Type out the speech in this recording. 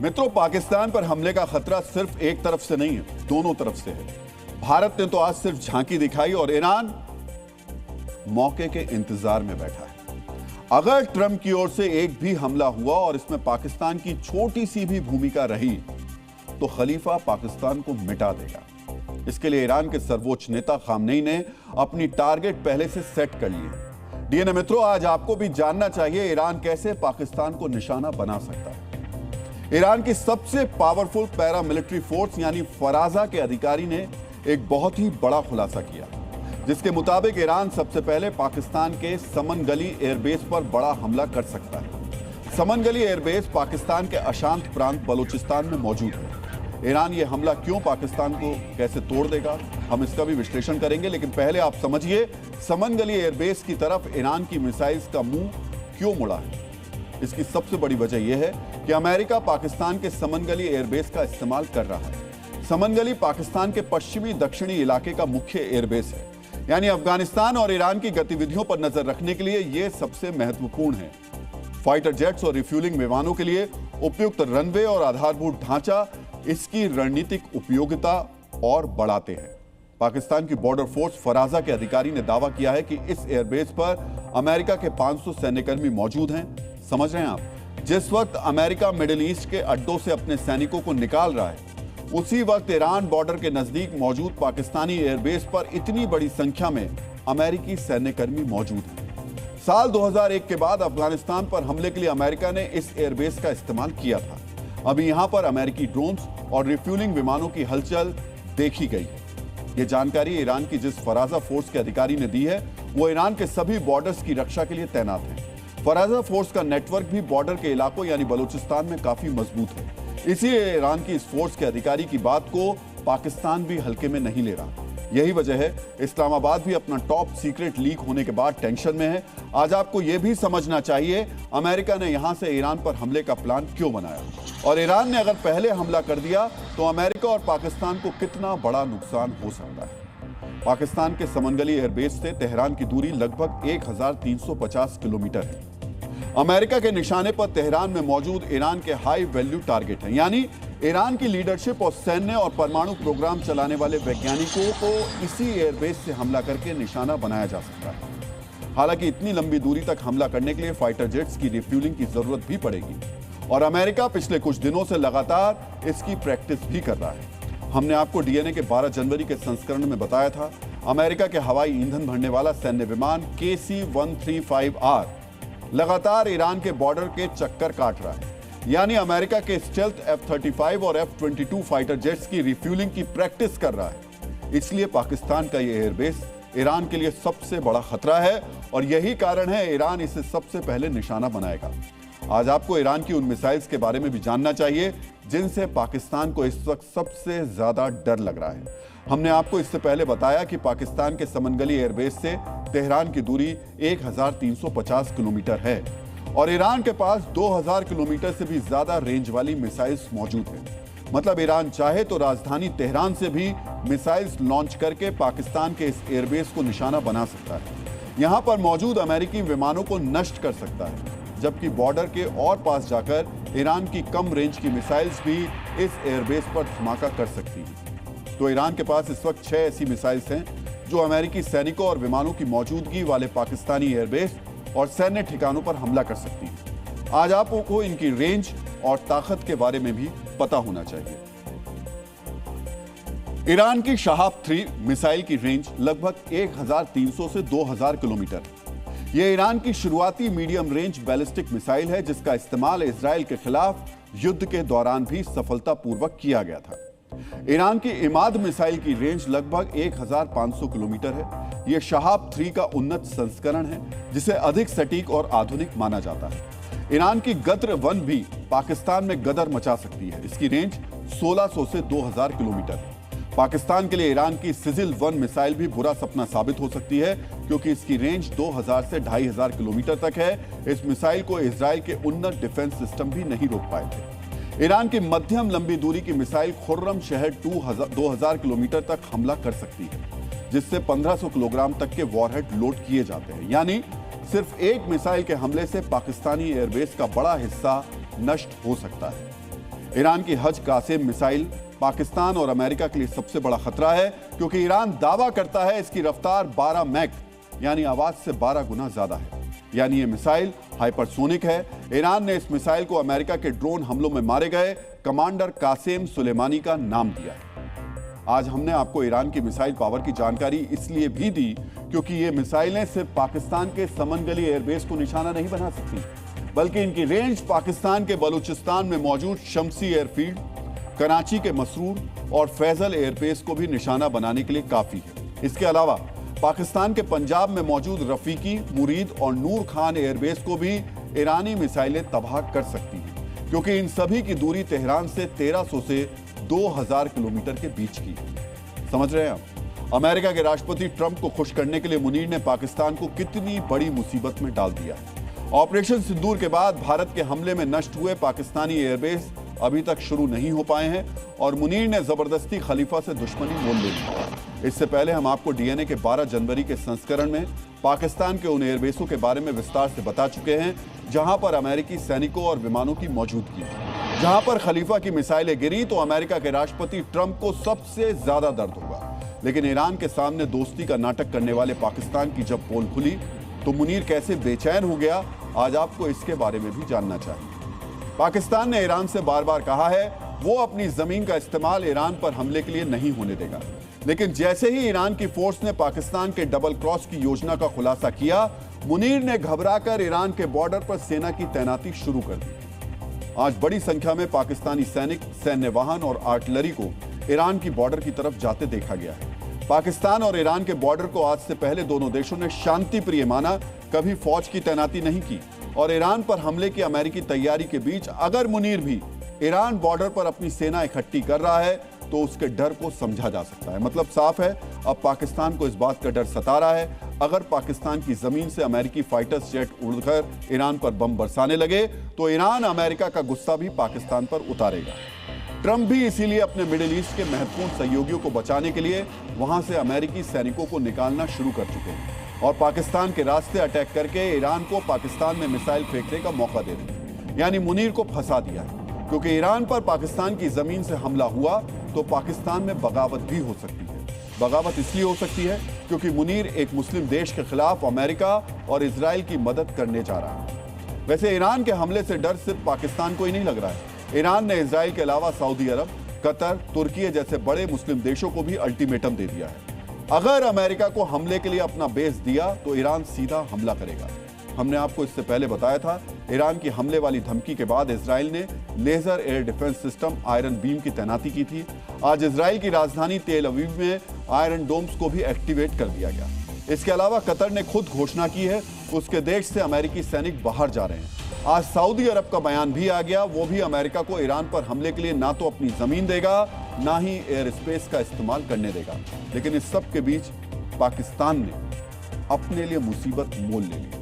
मित्रों, पाकिस्तान पर हमले का खतरा सिर्फ एक तरफ से नहीं है, दोनों तरफ से है। भारत ने तो आज सिर्फ झांकी दिखाई और ईरान मौके के इंतजार में बैठा है। अगर ट्रंप की ओर से एक भी हमला हुआ और इसमें पाकिस्तान की छोटी सी भी भूमिका रही तो खलीफा पाकिस्तान को मिटा देगा। इसके लिए ईरान के सर्वोच्च नेता खामनेई ने अपनी टारगेट पहले से सेट कर लिए। डीएनए मित्रों, आज आपको भी जानना चाहिए ईरान कैसे पाकिस्तान को निशाना बना सकता है। ईरान की सबसे पावरफुल पैरामिलिट्री फोर्स यानी फराजा के अधिकारी ने एक बहुत ही बड़ा खुलासा किया, जिसके मुताबिक ईरान सबसे पहले पाकिस्तान के समनगली एयरबेस पर बड़ा हमला कर सकता है। समनगली एयरबेस पाकिस्तान के अशांत प्रांत बलूचिस्तान में मौजूद है। ईरान ये हमला क्यों पाकिस्तान को कैसे तोड़ देगा, हम इसका भी विश्लेषण करेंगे। लेकिन पहले आप समझिए समनगली एयरबेस की तरफ ईरान की मिसाइल्स का मुंह क्यों मुड़ा है। इसकी सबसे बड़ी वजह यह है कि अमेरिका पाकिस्तान के समनगली एयरबेस का इस्तेमाल कर रहा है। समनगली पाकिस्तान के पश्चिमी दक्षिणी इलाके का मुख्य एयरबेस है, यानी अफगानिस्तान और ईरान की गतिविधियों पर नजर रखने के लिए यह सबसे महत्वपूर्ण है। फाइटर जेट्स और रिफ्यूलिंग विमानों के लिए उपयुक्त रनवे और आधारभूत ढांचा इसकी रणनीतिक उपयोगिता और बढ़ाते हैं। पाकिस्तान की बॉर्डर फोर्स फराजा के अधिकारी ने दावा किया है कि इस एयरबेस पर अमेरिका के 500 सैन्यकर्मी मौजूद हैं। समझ रहे हैं आप, जिस वक्त अमेरिका मिडिल ईस्ट के अड्डों से अपने सैनिकों को निकाल रहा है, उसी वक्त ईरान बॉर्डर के नजदीक मौजूद पाकिस्तानी एयरबेस पर इतनी बड़ी संख्या में अमेरिकी सैन्यकर्मी मौजूद हैं। साल 2001 के बाद अफगानिस्तान पर हमले के लिए अमेरिका ने इस एयरबेस का इस्तेमाल किया था। अभी यहां पर अमेरिकी ड्रोन्स और रिफ्यूलिंग विमानों की हलचल देखी गई है। यह जानकारी ईरान की जिस फराजा फोर्स के अधिकारी ने दी है, वो ईरान के सभी बॉर्डर्स की रक्षा के लिए तैनात है। फराजा फोर्स का नेटवर्क भी बॉर्डर के इलाकों यानी बलूचिस्तान में काफी मजबूत है। इसीलिए ईरान की इस फोर्स के अधिकारी की बात को पाकिस्तान भी हल्के में नहीं ले रहा। यही वजह है इस्लामाबाद भी अपना टॉप सीक्रेट लीक होने के बाद टेंशन में है। आज आपको यह भी समझना चाहिए अमेरिका ने यहां से ईरान पर हमले का प्लान क्यों बनाया, और ईरान ने अगर पहले हमला कर दिया तो अमेरिका और पाकिस्तान को कितना बड़ा नुकसान हो सकता है। पाकिस्तान के समनगली एयरबेस से तेहरान की दूरी लगभग 1350 किलोमीटर है। अमेरिका के निशाने पर तेहरान में मौजूद ईरान के हाई वैल्यू टारगेट हैं, यानी ईरान की लीडरशिप और सैन्य और परमाणु प्रोग्राम चलाने वाले वैज्ञानिकों को इसी एयरबेस से हमला करके निशाना बनाया जा सकता है। हालांकि इतनी लंबी दूरी तक हमला करने के लिए फाइटर जेट्स की रिफ्यूलिंग की जरूरत भी पड़ेगी, और अमेरिका पिछले कुछ दिनों से लगातार इसकी प्रैक्टिस भी कर रहा है। हमने आपको डीएनए के 12 जनवरी के संस्करण में बताया था, अमेरिका के हवाई ईंधन भरने वाला सैन्य विमान KC-135R लगातार ईरान के बॉर्डर के चक्कर काट रहा है, यानी अमेरिका के स्टेल्थ F-35 और F-22 फाइटर जेट्स की रिफ्यूलिंग की प्रैक्टिस कर रहा है। इसलिए पाकिस्तान का यह एयरबेस ईरान के लिए सबसे बड़ा खतरा है, और यही कारण है ईरान इसे सबसे पहले निशाना बनाएगा। आज आपको ईरान की उन मिसाइल्स के बारे में भी जानना चाहिए जिनसे पाकिस्तान को इस वक्त सबसे ज्यादा डर लग रहा है। हमने आपको इससे पहले बताया कि पाकिस्तान के समनगली एयरबेस से तेहरान की दूरी 1350 किलोमीटर है, और ईरान के पास 2000 किलोमीटर से भी ज्यादा रेंज वाली मिसाइल्स मौजूद हैं। मतलब ईरान चाहे तो राजधानी तेहरान से भी मिसाइल्स लॉन्च करके पाकिस्तान के इस एयरबेस को निशाना बना सकता है। यहां पर मौजूद अमेरिकी विमानों को नष्ट कर सकता है, जबकि बॉर्डर के और पास जाकर ईरान की कम रेंज की मिसाइल्स भी इस एयरबेस पर धमाका कर सकती हैं। तो ईरान के पास इस वक्त 6 ऐसी मिसाइल्स हैं जो अमेरिकी सैनिकों और विमानों की मौजूदगी वाले पाकिस्तानी एयरबेस और सैन्य ठिकानों पर हमला कर सकती हैं। आज आपको इनकी रेंज और ताकत के बारे में भी पता होना चाहिए। ईरान की शहाब-3 मिसाइल की रेंज लगभग 1300 से 2000 किलोमीटर है। यह ईरान की शुरुआती मीडियम रेंज बैलिस्टिक मिसाइल है, जिसका इस्तेमाल इजराइल के खिलाफ युद्ध के दौरान भी सफलतापूर्वक किया गया था। ईरान की इमाद मिसाइल की रेंज लगभग 1500 किलोमीटर है। यह शहाब-3 का उन्नत संस्करण है, जिसे अधिक सटीक और आधुनिक माना जाता है। ईरान की गद्र-1 भी पाकिस्तान में गदर मचा सकती है। इसकी रेंज 1600 से 2000 किलोमीटर है। पाकिस्तान के लिए ईरान की सिजिल-1 मिसाइल भी बुरा सपना साबित हो सकती है, क्योंकि इसकी रेंज 2000 से 2500 किलोमीटर तक है। इस मिसाइल को इजराइल के उन्नत डिफेंस सिस्टम भी नहीं रोक पाए थे। ईरान की मध्यम लंबी दूरी की मिसाइल खुर्रम शहर 2000 किलोमीटर तक हमला कर सकती है, जिससे 1500 किलोग्राम तक के वॉरहेड लोड किए जाते हैं। यानी सिर्फ एक मिसाइल के हमले से पाकिस्तानी एयरबेस का बड़ा हिस्सा नष्ट हो सकता है। ईरान की हज कासिम मिसाइल पाकिस्तान और अमेरिका के लिए सबसे बड़ा खतरा है, क्योंकि ईरान दावा करता है इसकी रफ्तार 12 मैक यानी आवाज से 12 गुना ज्यादा है। यानी ये मिसाइल हाइपरसोनिक है। ईरान ने इस मिसाइल को अमेरिका के ड्रोन हमलों में मारे गए कमांडर कासिम सुलेमानी का नाम दिया है। आज हमने आपको ईरान की मिसाइल पावर की जानकारी इसलिए भी दी क्योंकि ये मिसाइलें सिर्फ पाकिस्तान के समनगली एयरबेस को निशाना नहीं बना सकती, बल्कि इनकी रेंज पाकिस्तान के बलूचिस्तान में मौजूद शम्सी एयरफील्ड, कराची के मसरूर और फैजल एयरबेस को भी निशाना बनाने के लिए काफी है। इसके अलावा पाकिस्तान के पंजाब में मौजूद रफीकी, मुरीद और नूर खान एयरबेस को भी ईरानी मिसाइलें तबाह कर सकती हैं, क्योंकि इन सभी की दूरी तेहरान से 1300 से 2000 किलोमीटर के बीच की है। समझ रहे हैं आप? अमेरिका के राष्ट्रपति ट्रंप को खुश करने के लिए मुनीर ने पाकिस्तान को कितनी बड़ी मुसीबत में डाल दिया है। ऑपरेशन सिंदूर के बाद भारत के हमले में नष्ट हुए पाकिस्तानी एयरबेस अभी तक शुरू नहीं हो पाए हैं और मुनीर ने जबरदस्ती खलीफा से दुश्मनी मोल ले ली। इससे पहले हम आपको डीएनए के 12 जनवरी के संस्करण में पाकिस्तान के उन एयरबेसों के बारे में विस्तार से बता चुके हैं जहां पर अमेरिकी सैनिकों और विमानों की मौजूदगी है। जहां पर खलीफा की मिसाइलें गिरी तो अमेरिका के राष्ट्रपति ट्रंप को सबसे ज्यादा दर्द होगा, लेकिन ईरान के सामने दोस्ती का नाटक करने वाले पाकिस्तान की जब पोल खुली तो मुनीर कैसे बेचैन हो गया, आज आपको इसके बारे में भी जानना चाहिए। पाकिस्तान ने ईरान से बार बार कहा है वो अपनी जमीन का इस्तेमाल ईरान पर हमले के लिए नहीं होने देगा, लेकिन जैसे ही ईरान की फोर्स ने पाकिस्तान के डबल क्रॉस की योजना का खुलासा किया, मुनीर ने घबराकर ईरान के बॉर्डर पर सेना की तैनाती शुरू कर दी। आज बड़ी संख्या में पाकिस्तानी सैनिक, सैन्य वाहन और आर्टिलरी को ईरान की बॉर्डर की तरफ जाते देखा गया है। पाकिस्तान और ईरान के बॉर्डर को आज से पहले दोनों देशों ने शांति प्रिय माना, कभी फौज की तैनाती नहीं की और ईरान पर हमले की अमेरिकी तैयारी के बीच अगर मुनीर भी ईरान बॉर्डर पर अपनी सेना इकट्ठी कर रहा है तो उसके डर को समझा जा सकता है। मतलब साफ है, अब पाकिस्तान को इस बात का डर सता रहा है, अगर पाकिस्तान की जमीन से अमेरिकी फाइटर्स जेट उड़कर ईरान पर बम बरसाने लगे तो ईरान अमेरिका का गुस्सा भी पाकिस्तान पर उतारेगा। ट्रंप भी इसीलिए अपने मिडिल ईस्ट के महत्वपूर्ण सहयोगियों को बचाने के लिए वहां से अमेरिकी सैनिकों को निकालना शुरू कर चुके हैं और पाकिस्तान के रास्ते अटैक करके ईरान को पाकिस्तान में मिसाइल फेंकने का मौका दे रहे हैं। यानी मुनीर को फंसा दिया है, क्योंकि ईरान पर पाकिस्तान की जमीन से हमला हुआ तो पाकिस्तान में बगावत भी हो सकती है। बगावत इसलिए हो सकती है क्योंकि मुनीर एक मुस्लिम देश के खिलाफ अमेरिका और इजराइल की मदद करने जा रहा है। वैसे ईरान के हमले से डर सिर्फ पाकिस्तान को ही नहीं लग रहा है। ईरान ने इजराइल के अलावा सऊदी अरब, कतर, तुर्की जैसे बड़े मुस्लिम देशों को भी अल्टीमेटम दे दिया है। अगर अमेरिका को हमले के लिए अपना बेस दिया तो ईरान सीधा हमला करेगा। हमने आपको इससे पहले बताया था, ईरान की हमले वाली धमकी के बाद इजराइल ने laser air defence system iron beam की तैनाती की थी। आज इजराइल की राजधानी तेल अवीव में आयरन डोम्स को भी एक्टिवेट कर दिया गया। इसके अलावा कतर ने खुद घोषणा की है उसके देश से अमेरिकी सैनिक बाहर जा रहे हैं। आज सऊदी अरब का बयान भी आ गया, वो भी अमेरिका को ईरान पर हमले के लिए ना तो अपनी जमीन देगा ना ही एयर स्पेस का इस्तेमाल करने देगा। लेकिन इस सब के बीच पाकिस्तान ने अपने लिए मुसीबत मोल ले ली।